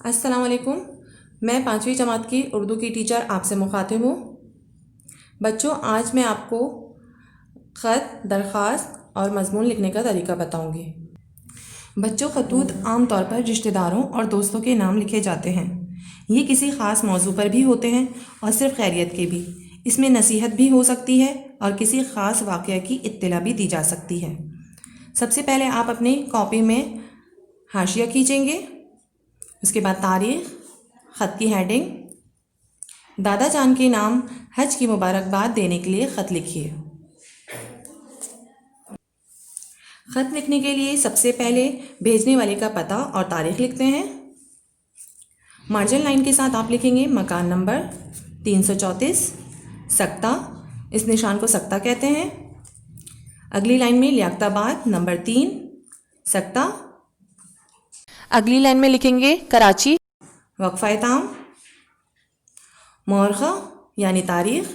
अस्सलाम वालेकुम। मैं 5वीं जमात की उर्दू की टीचर आपसे मुखातिब हूँ। बच्चों, आज मैं आपको ख़त, दरख्वास्त और मज़मून लिखने का तरीका बताऊँगी। बच्चों, खतूत आम तौर पर रिश्तेदारों और दोस्तों के नाम लिखे जाते हैं। ये किसी ख़ास मौजू पर भी होते हैं और सिर्फ़ खैरियत के भी। इसमें नसीहत भी हो सकती है और किसी ख़ास वाक़या की इत्तला भी दी जा सकती है। सबसे पहले आप अपनी कॉपी में हाशिया खींचेंगे। उसके बाद तारीख़, ख़त की हेडिंग, दादा जान के नाम हज की मुबारकबाद देने के लिए ख़त लिखिए। ख़त लिखने के लिए सबसे पहले भेजने वाले का पता और तारीख़ लिखते हैं। मार्जिन लाइन के साथ आप लिखेंगे मकान नंबर 334, सक्ता, इस निशान को सक्ता कहते हैं। अगली लाइन में लियाकताबाद नंबर 3, सक्ता। अगली लाइन में लिखेंगे कराची, वक्फ़ा ताम, मौरख़ा यानी तारीख़,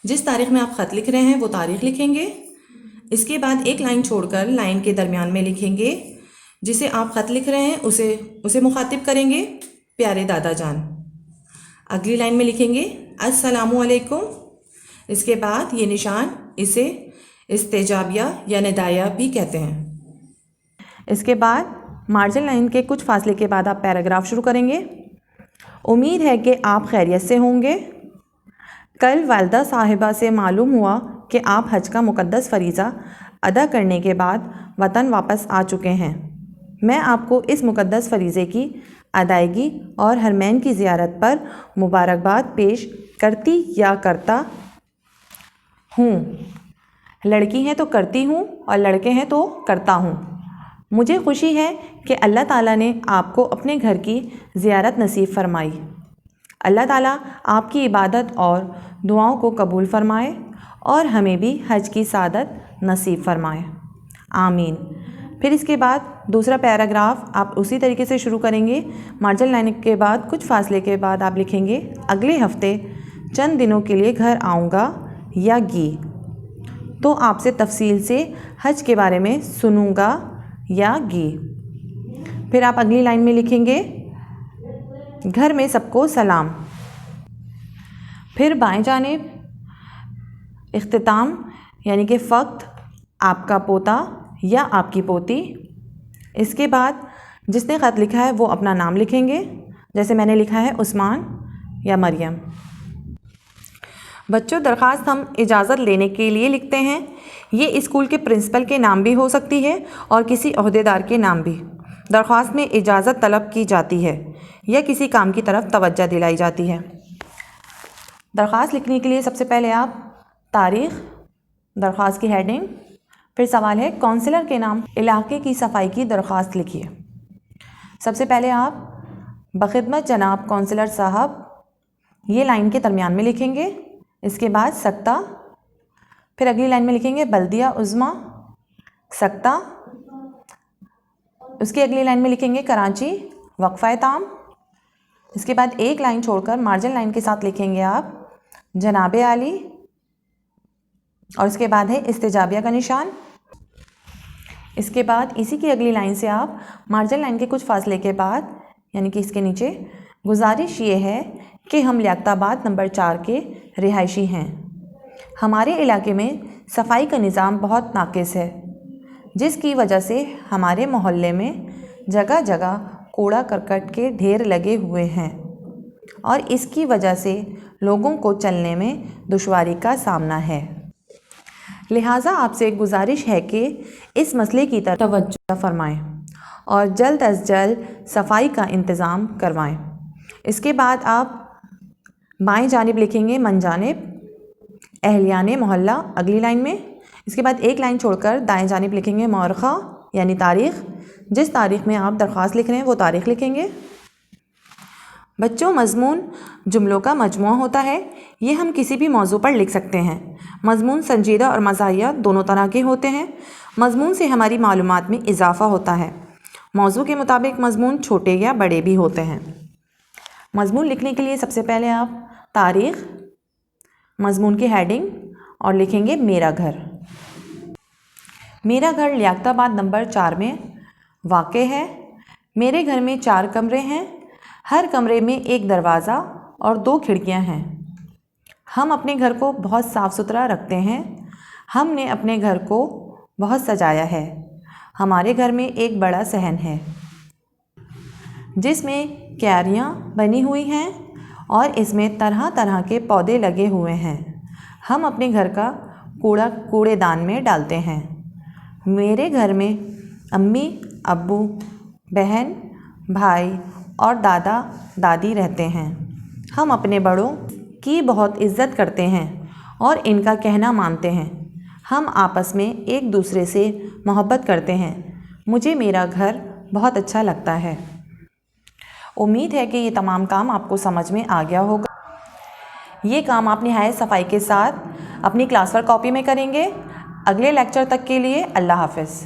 जिस तारीख़ में आप ख़त लिख रहे हैं वो तारीख़ लिखेंगे। इसके बाद एक लाइन छोड़कर लाइन के दरमियान में लिखेंगे जिसे आप ख़त लिख रहे हैं उसे मुखातिब करेंगे, प्यारे दादा जान। अगली लाइन में लिखेंगे अस्सलामु अलैकुम। इसके बाद ये निशान, इसे इस्तेजाबिया या निदाया भी कहते हैं। इसके बाद मार्जिन लाइन के कुछ फासले के बाद आप पैराग्राफ शुरू करेंगे। उम्मीद है कि आप खैरियत से होंगे। कल वालिदा साहिबा से मालूम हुआ कि आप हज का मुक़द्दस फ़रीज़ा अदा करने के बाद वतन वापस आ चुके हैं। मैं आपको इस मुक़द्दस फ़रीज़े की अदायगी और हरमैन की ज़ियारत पर मुबारकबाद पेश करती या करता हूँ। लड़की हैं तो करती हूँ और लड़के हैं तो करता हूँ। मुझे खुशी है कि अल्लाह ताला ने आपको अपने घर की ज़ियारत नसीब फरमाई। अल्लाह ताला आपकी इबादत और दुआओं को कबूल फरमाए और हमें भी हज की सादत नसीब फरमाए, आमीन। फिर इसके बाद दूसरा पैराग्राफ आप उसी तरीके से शुरू करेंगे। मार्जिन लाइन के बाद कुछ फासले के बाद आप लिखेंगे अगले हफ्ते चंद दिनों के लिए घर आऊँगा या गी, तो आपसे तफसील से हज के बारे में सुनूँगा या गी। फिर आप अगली लाइन में लिखेंगे घर में सबको सलाम। फिर बाएं जानिब इख्तिताम यानी कि फ़क्त, आपका पोता या आपकी पोती। इसके बाद जिसने ख़त लिखा है वो अपना नाम लिखेंगे, जैसे मैंने लिखा है उस्मान या मरियम। बच्चों, दरख्वास्त हम इजाज़त लेने के लिए लिखते हैं। ये स्कूल के प्रिंसिपल के नाम भी हो सकती है और किसी ओहदेदार के नाम भी। दरख्वास्त में इजाज़त तलब की जाती है या किसी काम की तरफ तवज्जो दिलाई जाती है। दरख्वास्त लिखने के लिए सबसे पहले आप तारीख़, दरख्वास्त की हेडिंग, फिर सवाल है काउंसलर के नाम, इलाके की सफाई की दरख्वास्त लिखिए। सबसे पहले आप बख़िदमत जनाब काउंसलर साहब, ये लाइन के दरमियान में लिखेंगे। इसके बाद सक्ता, फिर अगली लाइन में लिखेंगे बल्दिया उज़्मा, सक्ता। उसकी अगली लाइन में लिखेंगे कराची, वक्फ़ा ताम। इसके बाद एक लाइन छोड़कर मार्जिन लाइन के साथ लिखेंगे आप जनाबे आली, और इसके बाद है इस्तेजाबिया का निशान। इसके बाद इसी की अगली लाइन से आप मार्जिन लाइन के कुछ फासले के बाद यानी कि इसके नीचे गुजारिश ये है कि हम लियाकताबाद नंबर 4 के रिहायशी हैं। हमारे इलाके में सफाई का निज़ाम बहुत नाक़िस है, जिसकी वजह से हमारे मोहल्ले में जगह जगह कूड़ा करकट के ढेर लगे हुए हैं और इसकी वजह से लोगों को चलने में दुश्वारी का सामना है। लिहाजा आपसे गुजारिश है कि इस मसले की तरफ तवज्जो फरमाएं और जल्द अज जल्द सफाई का इंतज़ाम करवाएं। इसके बाद आप बाएं जानिब लिखेंगे मनजानिब अहलियाने मोहल्ला, अगली लाइन में। इसके बाद एक लाइन छोड़कर दाएं जानिब लिखेंगे मौरख़ा यानी तारीख़, जिस तारीख़ में आप दरख्वास्त लिख रहे हैं वो तारीख़ लिखेंगे। बच्चों, मज़मून जुमलों का मजमूआ होता है। ये हम किसी भी मौजू पर लिख सकते हैं। मज़मून संजीदा और मज़ाहिया दोनों तरह के होते हैं। मज़मून से हमारी मालूमात में इजाफ़ा होता है। मौजू के मुताबिक मज़मून छोटे या बड़े भी होते हैं। मज़मून लिखने के लिए सबसे पहले आप तारीख़, मज़मून की हेडिंग और लिखेंगे मेरा घर। मेरा घर लियाकताबाद नंबर 4 में वाक़े है। मेरे घर में 4 कमरे हैं। हर कमरे में एक दरवाज़ा और 2 खिड़कियां हैं। हम अपने घर को बहुत साफ़ सुथरा रखते हैं। हमने अपने घर को बहुत सजाया है। हमारे घर में एक बड़ा सहन है जिसमें क्यारियाँ बनी हुई हैं और इसमें तरह तरह के पौधे लगे हुए हैं। हम अपने घर का कूड़ा कूड़ेदान में डालते हैं। मेरे घर में अम्मी, अब्बू, बहन, भाई और दादा दादी रहते हैं। हम अपने बड़ों की बहुत इज़्ज़त करते हैं और इनका कहना मानते हैं। हम आपस में एक दूसरे से मोहब्बत करते हैं। मुझे मेरा घर बहुत अच्छा लगता है। उम्मीद है कि ये तमाम काम आपको समझ में आ गया होगा। ये काम आप निहायत सफाई के साथ अपनी क्लास वर्क कॉपी में करेंगे। अगले लेक्चर तक के लिए अल्लाह हाफ़िज़।